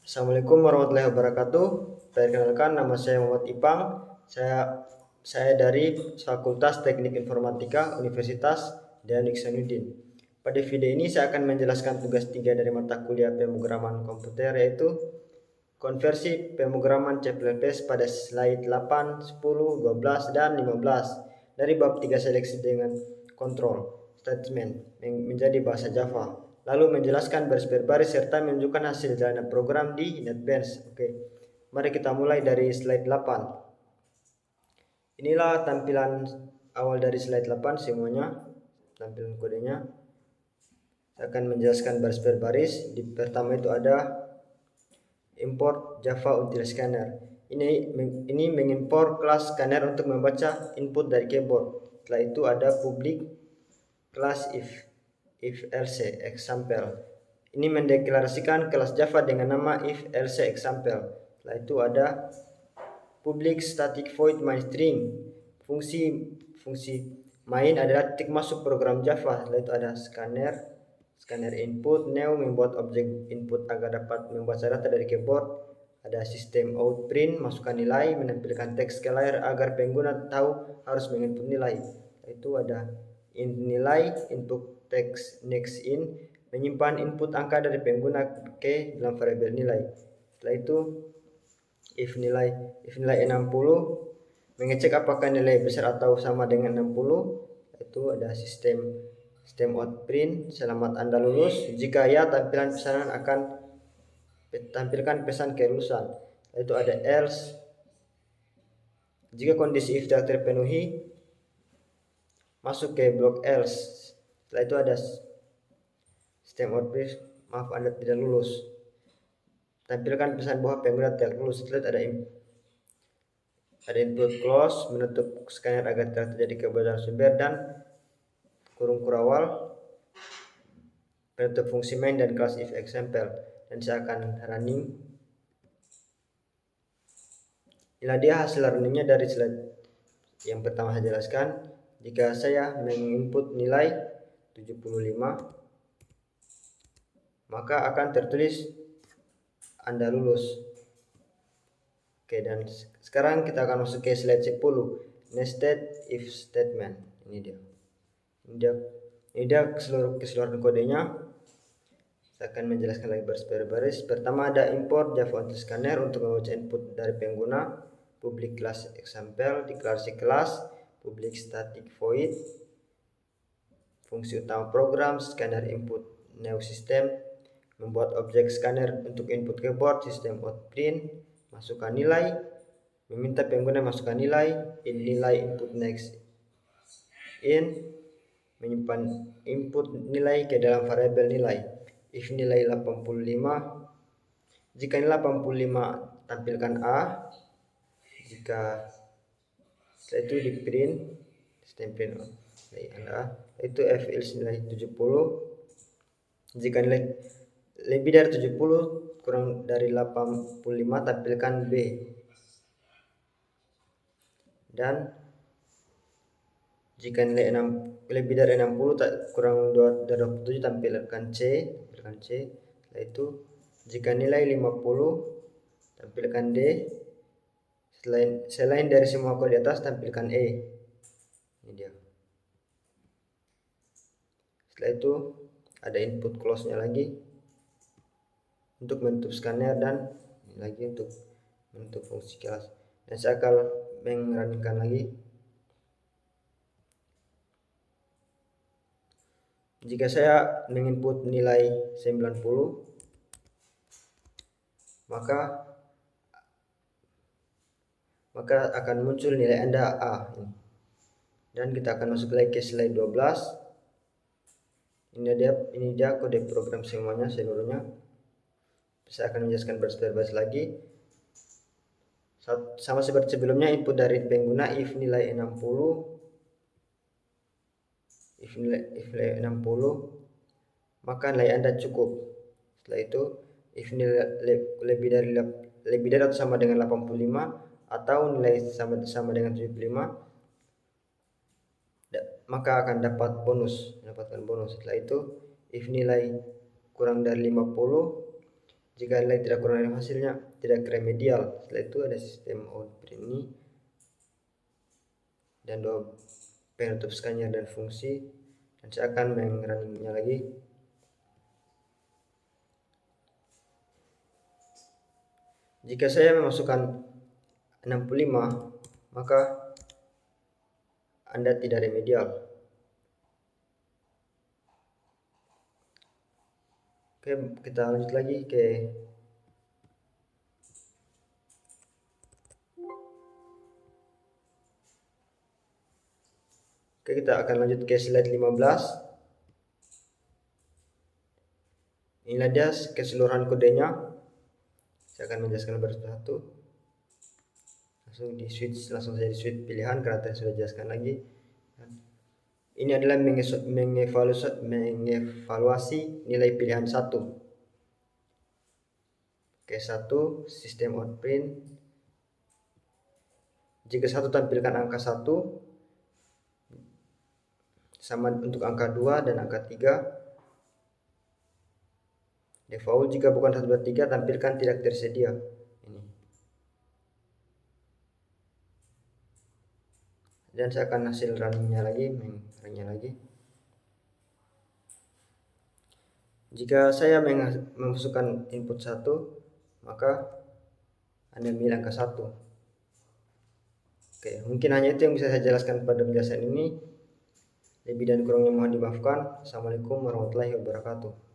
Assalamualaikum warahmatullahi wabarakatuh. Perkenalkan, nama saya Muhammad Ipang. Saya dari Fakultas Teknik Informatika Universitas Dayan Iksanuddin. Pada video ini saya akan menjelaskan tugas 3 dari mata kuliah pemrograman komputer, yaitu konversi pemrograman C++ pada slide 8, 10, 12, dan 15 dari bab 3 seleksi dengan kontrol statement menjadi bahasa Java, lalu menjelaskan baris per baris serta menunjukkan hasil jalanan program di NetBeans. Oke, mari kita mulai dari slide 8. Inilah tampilan awal dari slide 8 semuanya, tampilan kodenya. Saya akan menjelaskan baris per baris. Di pertama itu ada import Java Util Scanner. Ini mengimport kelas scanner untuk membaca input dari keyboard. Setelah itu ada public kelas if else example. Ini mendeklarasikan kelas Java dengan nama if else example. Setelah itu ada public static void main string. Fungsi main adalah titik masuk program Java. Setelah itu ada scanner input. New membuat objek input agar dapat membaca data dari keyboard. Ada sistem out print, masukkan nilai, menampilkan teks scalar agar pengguna tahu harus menginput nilai. Itu ada int nilai, input teks next in, menyimpan input angka dari pengguna ke dalam variabel nilai. Setelah itu if nilai 60, mengecek apakah nilai besar atau sama dengan 60. Itu ada sistem out print, selamat Anda lulus. Jika ya, tampilan pesanan akan tampilkan pesan kelulusan. Itu ada else. Jika kondisi if tidak terpenuhi, masuk ke blok else. Setelah itu ada sistem out print, maaf Anda tidak lulus. Tampilkan pesan bahwa pengguna tidak lulus. Setelah itu ada input close, menutup scanner agar tidak terjadi kebocoran sumber, dan kurung kurawal, penutup fungsi main dan kelas if example. Dan saya akan running. Inilah dia hasil runningnya dari slide yang pertama saya jelaskan. Jika saya menginput nilai 75, maka akan tertulis Anda lulus. Oke, dan sekarang kita akan masuk ke slide 10, nested if statement. Ini dia keseluruhan kodenya. Saya akan menjelaskan lagi baris per baris. Pertama ada import Java Util Scanner untuk membaca input dari pengguna. Public class example, deklarasi kelas, public static void, fungsi utama program, scanner input, new system, membuat objek scanner untuk input keyboard, sistem out print, masukkan nilai, meminta pengguna masukkan nilai, nilai input next in, menyimpan input nilai ke dalam variabel nilai. If nilai 85, jika nilai 85 tampilkan A, jika setelah itu di print sistem print A, itu if else nilai 70, jika nilai lebih dari 70 kurang dari 85 tampilkan B, dan jika nilai lebih dari 60 kurang dari 27 tampilkan C. Setelah itu jika nilai 50 tampilkan D. Selain dari semua kode di atas tampilkan E. Ini dia. Setelah itu ada input close-nya lagi untuk menutup scanner, dan ini lagi untuk menutup fungsi kelas. Dan saya akan mengerunkan lagi. Jika saya menginput nilai 90, maka akan muncul nilai Anda A. Dan kita akan masuk lagi ke slide 12. Ini dia kode program seluruhnya. Saya akan menjelaskan baris per baris lagi. Sama seperti sebelumnya, input dari pengguna if nilai 60, maka nilai Anda cukup. Setelah itu if nilai lebih dari atau sama dengan 85 atau nilai sama dengan 75, maka akan mendapatkan bonus. Setelah itu if nilai kurang dari 50, Jika nilai tidak kurang dari hasilnya, tidak remedial. Setelah itu ada sistem outprint ini dan dua penutup scanner dan fungsi, dan saya akan menguranginya lagi. Jika saya memasukkan 65, maka Anda tidak remedial. Oke, kita lanjut lagi ke kita akan lanjut ke slide 15. Inilah dia keseluruhan kodenya. Saya akan menjelaskan satu-satu. Langsung saja di switch pilihan karena saya sudah jelaskan lagi. Ini adalah mengevaluasi nilai pilihan 1. Oke, 1 sistem outprint. Jika 1 tampilkan angka 1 sama untuk angka 2 dan angka 3. Default jika bukan 1, 2, 3 tampilkan tidak tersedia. Ini. Dan saya akan hasil runningnya lagi, lagi. Jika saya memasukkan input 1, maka Anda milih angka 1. Oke, mungkin hanya itu yang bisa saya jelaskan pada penjelasan ini. Lebih dan kurangnya mohon dimaafkan. Assalamualaikum warahmatullahi wabarakatuh.